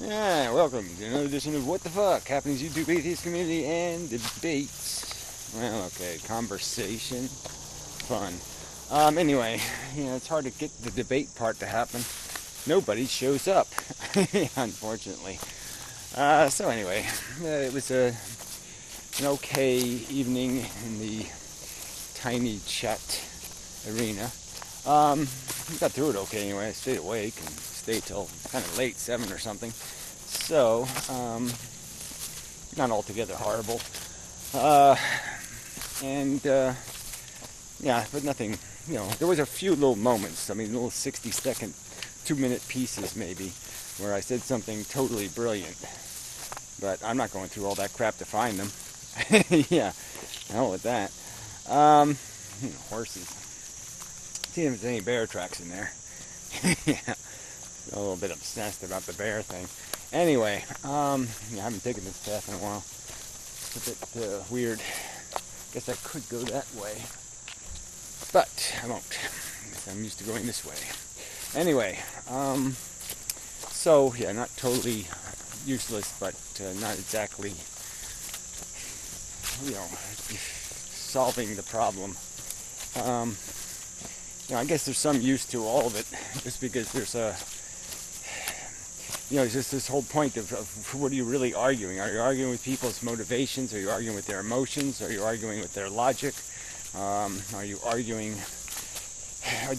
Yeah, welcome to another edition of What the Fuck, Happenings YouTube Atheist Community and Debates. Well, okay, conversation, fun. Anyway, it's hard to get the debate part to happen. Nobody shows up, unfortunately. So anyway, it was an okay evening in the tiny chat arena. Got through it okay anyway. I stayed awake and stayed till kind of late, 7 or something. So, not altogether horrible. Yeah, but nothing, there was a few little moments. I mean, little 60-second, 2-minute pieces maybe, where I said something totally brilliant. But I'm not going through all that crap to find them. Yeah, hell with that. Horses. See if there's any bear tracks in there. Yeah, a little bit obsessed about the bear thing. Anyway, I haven't taken this path in a while. It's a bit weird. Guess I could go that way, but I won't. I'm used to going this way. Anyway, so yeah, not totally useless, but not exactly, solving the problem. I guess there's some use to all of it, just because there's it's just this whole point of what are you really arguing? Are you arguing with people's motivations? Are you arguing with their emotions? Are you arguing with their logic? Are you arguing,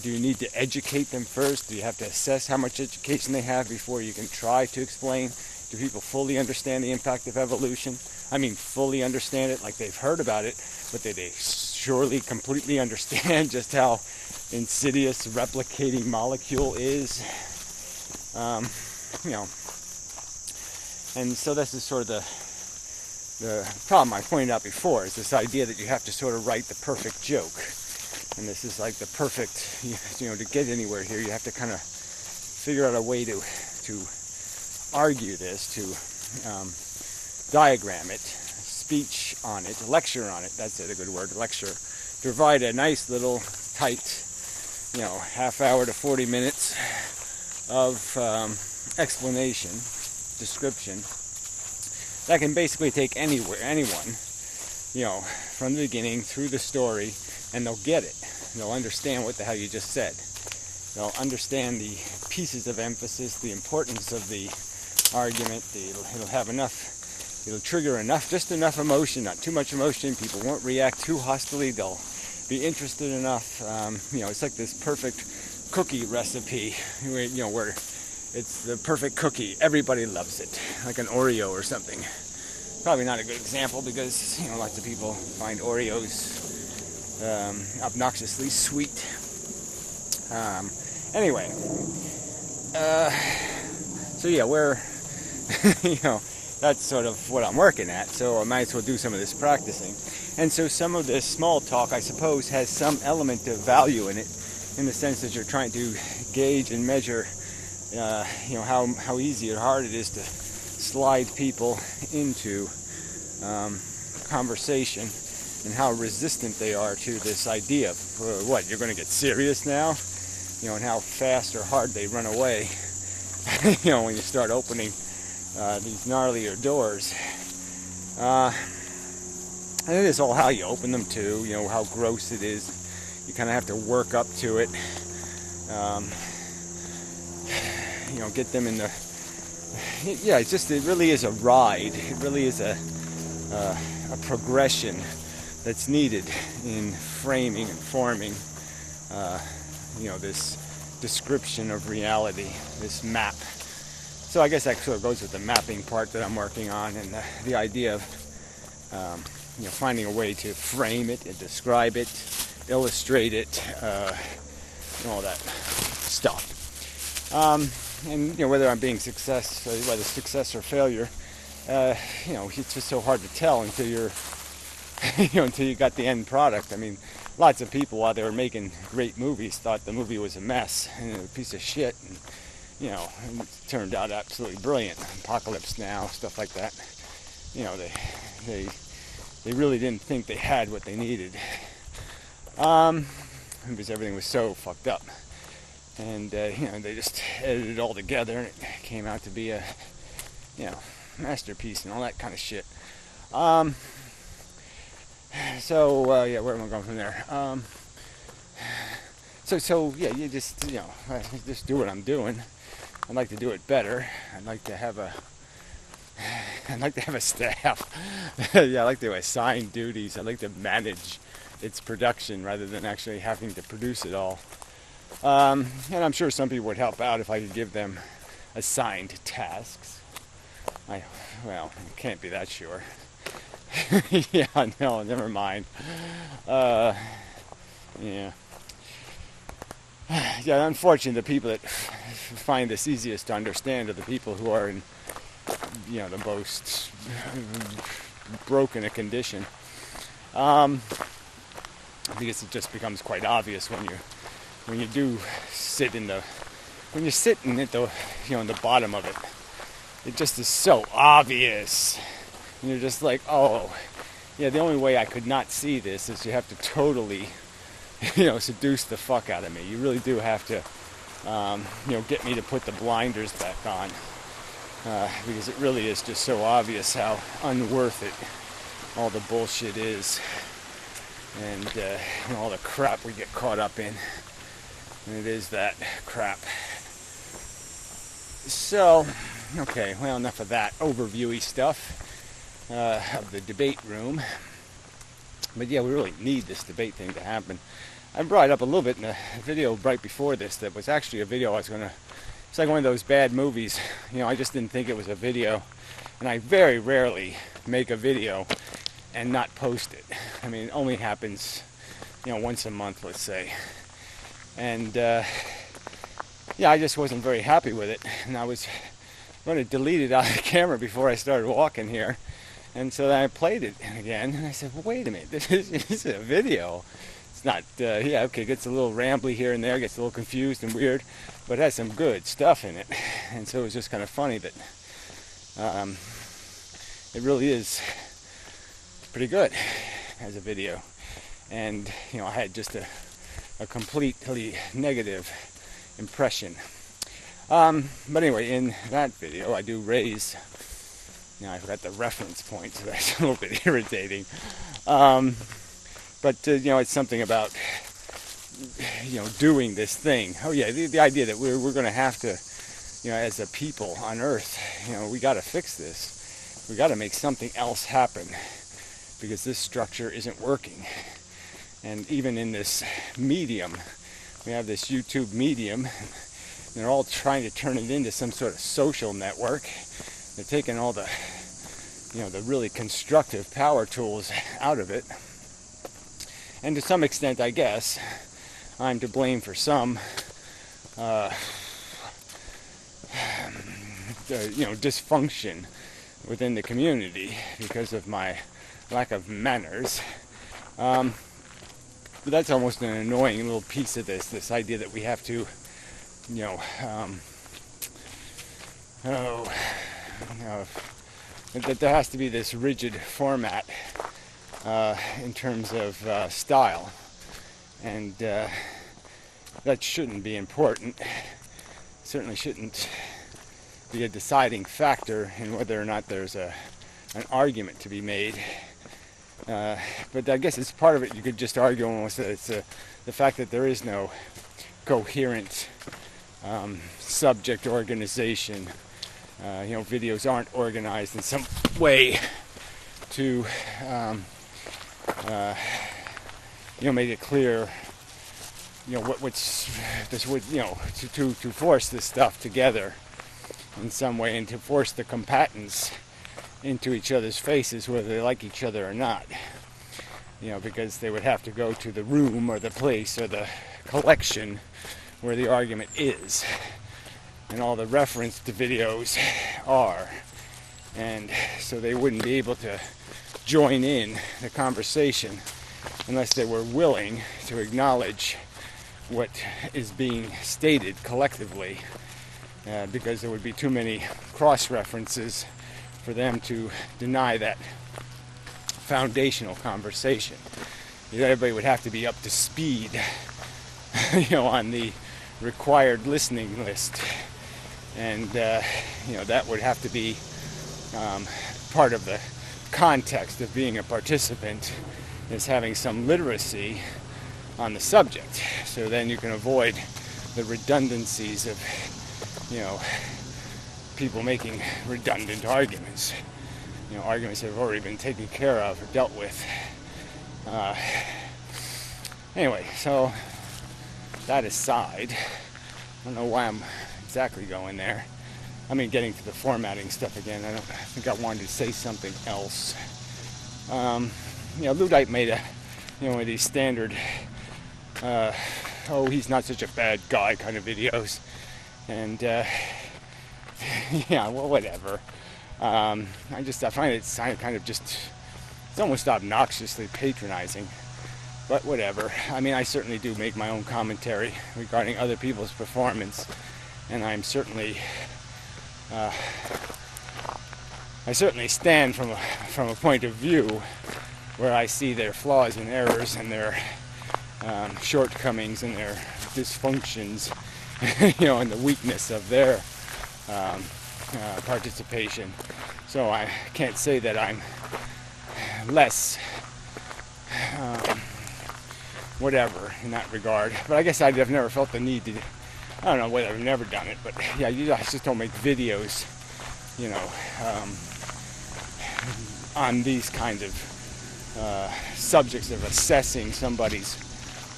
do you need to educate them first? Do you have to assess how much education they have before you can try to explain? Do people fully understand the impact of evolution? I mean, fully understand it, like they've heard about it, but they surely completely understand just how insidious replicating molecule is. And so this is sort of the problem I pointed out before, is this idea that you have to sort of write the perfect joke. And this is like the perfect, to get anywhere here, you have to kind of figure out a way to argue this, to diagram it, speech on it, lecture on it, that's it, a good word, lecture, to provide a nice little tight, half hour to 40 minutes of explanation, description, that can basically take anyone, from the beginning through the story, and they'll get it. They'll understand what the hell you just said. They'll understand the pieces of emphasis, the importance of the argument. It'll have enough, it'll trigger just enough emotion, not too much emotion. People won't react too hostily. They'll be interested enough. It's like this perfect cookie recipe, where it's the perfect cookie. Everybody loves it, like an Oreo or something. Probably not a good example because, lots of people find Oreos obnoxiously sweet. Anyway, so yeah, that's sort of what I'm working at, so I might as well do some of this practicing. And so some of this small talk, I suppose, has some element of value in it, in the sense that you're trying to gauge and measure, how easy or hard it is to slide people into conversation, and how resistant they are to this idea of, what, you're going to get serious now? And how fast or hard they run away, when you start opening these gnarlier doors. And it is all how you open them too, how gross it is. You kind of have to work up to it. Get them in the... Yeah, it really is a ride. It really is a progression that's needed in framing and forming, this description of reality, this map. So I guess that sort of goes with the mapping part that I'm working on, and the idea of, finding a way to frame it and describe it, illustrate it, all that stuff. And whether I'm being whether success or failure, it's just so hard to tell until you're, until you got the end product. I mean, lots of people, while they were making great movies, thought the movie was a mess and a piece of shit, and and it turned out absolutely brilliant. Apocalypse Now, stuff like that. They really didn't think they had what they needed, because everything was so fucked up. And they just edited it all together, and it came out to be a masterpiece and all that kind of shit. So yeah, where am I going from there? So yeah, you just just do what I'm doing. I'd like to do it better. I'd like to have a staff. Yeah, I like to assign duties. I like to manage its production rather than actually having to produce it all. And I'm sure some people would help out if I could give them assigned tasks. Well, can't be that sure. Yeah, no, never mind. Yeah. Yeah, unfortunately, the people that find this easiest to understand are the people who are in, the most broken a condition. Because it just becomes quite obvious when you do sit in the in the bottom of it. It just is so obvious. And you're just like, oh, yeah, the only way I could not see this is you have to totally, seduce the fuck out of me. You really do have to, get me to put the blinders back on. Because it really is just so obvious how unworth it all the bullshit is. And all the crap we get caught up in. And it is that crap. So, okay, well, enough of that overviewy stuff of the debate room. But yeah, we really need this debate thing to happen. I brought it up a little bit in a video right before this that was actually a video it's like one of those bad movies. I just didn't think it was a video. And I very rarely make a video and not post it. I mean, it only happens, once a month, let's say. And, I just wasn't very happy with it. And I was going to delete it out of the camera before I started walking here. And so then I played it again. And I said, well, wait a minute, this is a video. It's not, it gets a little rambly here and there, gets a little confused and weird, but it has some good stuff in it. And so it was just kind of funny that it really is pretty good as a video. And, I had just a completely negative impression. But anyway, in that video, I do raise, I forgot the reference point, so that's a little bit irritating. But it's something about, doing this thing. Oh yeah, the idea that we're going to have to, as a people on Earth, we got to fix this. We got to make something else happen because this structure isn't working. And even in this medium, we have this YouTube medium. And they're all trying to turn it into some sort of social network. They're taking all the, the really constructive power tools out of it. And to some extent, I guess, I'm to blame for some, dysfunction within the community because of my lack of manners. But that's almost an annoying little piece of this idea that we have to, that there has to be this rigid format in terms of style, and that shouldn't be important. Certainly shouldn't be a deciding factor in whether or not there's an argument to be made. But I guess it's part of it. You could just argue almost that it's the fact that there is no coherent subject organization. Videos aren't organized in some way to make it clear, what's this would, to force this stuff together in some way and to force the combatants into each other's faces, whether they like each other or not. Because they would have to go to the room or the place or the collection where the argument is, and all the reference to videos are, and so they wouldn't be able to join in the conversation unless they were willing to acknowledge what is being stated collectively, because there would be too many cross-references for them to deny that foundational conversation. Everybody would have to be up to speed, on the required listening list, and that would have to be part of the context of being a participant is having some literacy on the subject. So then you can avoid the redundancies of, people making redundant arguments. Arguments that have already been taken care of or dealt with. Anyway, so that aside, I don't know why I'm exactly going there. I mean, getting to the formatting stuff again. I think I wanted to say something else. Luddite made one of these standard, he's not such a bad guy kind of videos. And, whatever. I find it kind of just, it's almost obnoxiously patronizing. But whatever. I mean, I certainly do make my own commentary regarding other people's performance. And I'm certainly... I certainly stand from a point of view where I see their flaws and errors and their shortcomings and their dysfunctions, and the weakness of their participation. So I can't say that I'm less whatever in that regard. But I guess I've never felt the need to. I don't know whether I've never done it, but yeah, you guys just don't make videos, on these kinds of subjects of assessing somebody's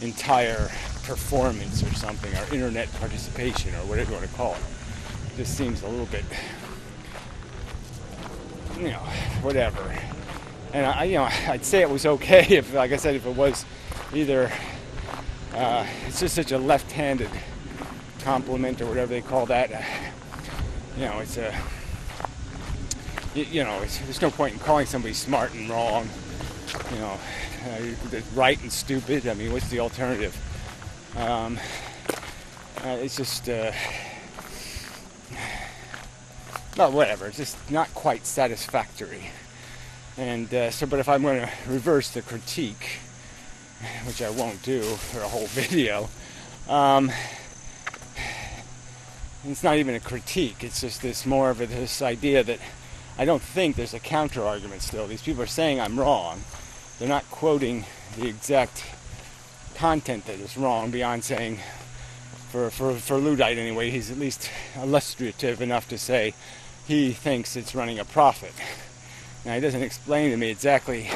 entire performance or something, or internet participation, or whatever you want to call it. It just seems a little bit, whatever. And I'd say it was okay if, like I said, if it was either, it's just such a left-handed compliment or whatever they call that. It's a, there's no point in calling somebody smart and wrong. Right and stupid. I mean, what's the alternative? It's just, whatever. It's just not quite satisfactory. And but if I'm going to reverse the critique, which I won't do for a whole video, it's not even a critique. It's just this idea that I don't think there's a counter argument still. These people are saying I'm wrong. They're not quoting the exact content that is wrong beyond saying, for Luddite anyway, he's at least illustrative enough to say he thinks it's running a profit. Now, he doesn't explain to me exactly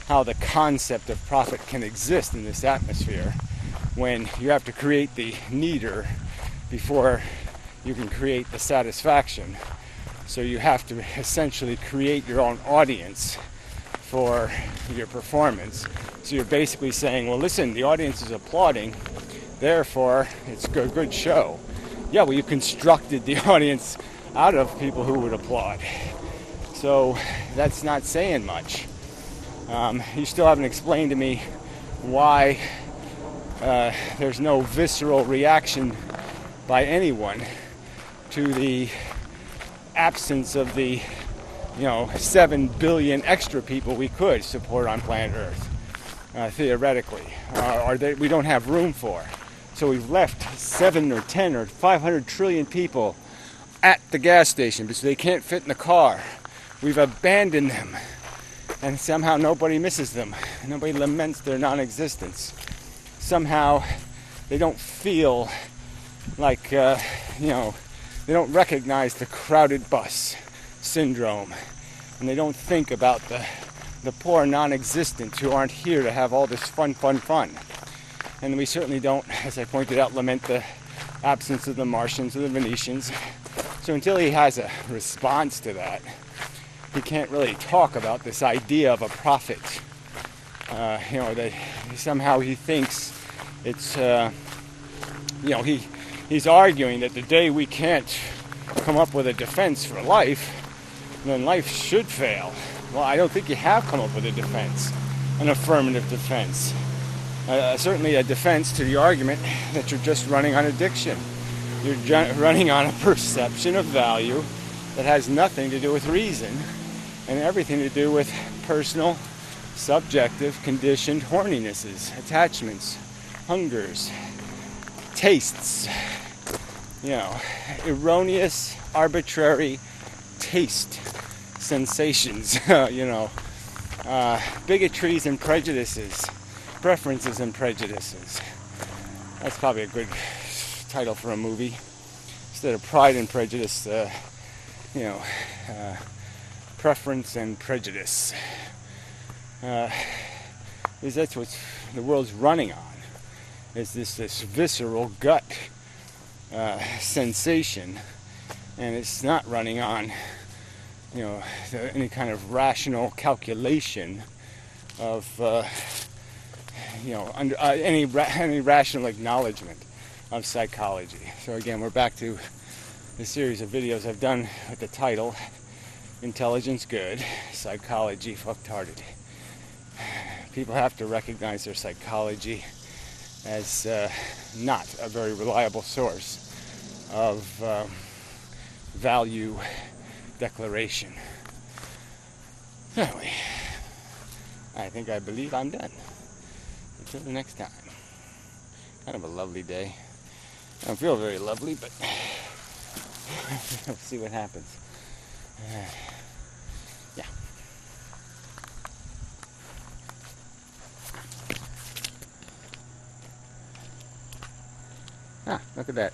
how the concept of profit can exist in this atmosphere when you have to create the needer before you can create the satisfaction. So you have to essentially create your own audience for your performance. So you're basically saying, well, listen, the audience is applauding, therefore it's a good show. Yeah, well, you constructed the audience out of people who would applaud. So that's not saying much. You still haven't explained to me why there's no visceral reaction by anyone to the absence of the 7 billion extra people we could support on planet Earth, theoretically, or that we don't have room for. So we've left 7 or 10 or 500 trillion people at the gas station because they can't fit in the car. We've abandoned them, and somehow nobody misses them. Nobody laments their non-existence. Somehow they don't feel like, they don't recognize the crowded bus syndrome, and they don't think about the poor non-existents who aren't here to have all this fun. And we certainly don't, as I pointed out, lament the absence of the Martians or the Venetians. So until he has a response to that, he can't really talk about this idea of a profit. That somehow he thinks it's, he's arguing that the day we can't come up with a defense for life, then life should fail. Well, I don't think you have come up with a defense, an affirmative defense. Certainly a defense to the argument that you're just running on addiction. You're running on a perception of value that has nothing to do with reason and everything to do with personal, subjective, conditioned horninesses, attachments, hungers, tastes. Erroneous, arbitrary taste sensations, bigotries and prejudices, preferences and prejudices. That's probably a good title for a movie. Instead of Pride and Prejudice, preference and prejudice. Because that's what the world's running on. Is this visceral gut sensation, and it's not running on any kind of rational calculation of any rational acknowledgement of psychology. So again, we're back to the series of videos I've done with the title Intelligence Good, Psychology Fucktarded. People have to recognize their psychology as not a very reliable source of value declaration. Anyway, I believe I'm done. Until the next time. Kind of a lovely day. I don't feel very lovely, but we'll see what happens. Yeah. Look at that.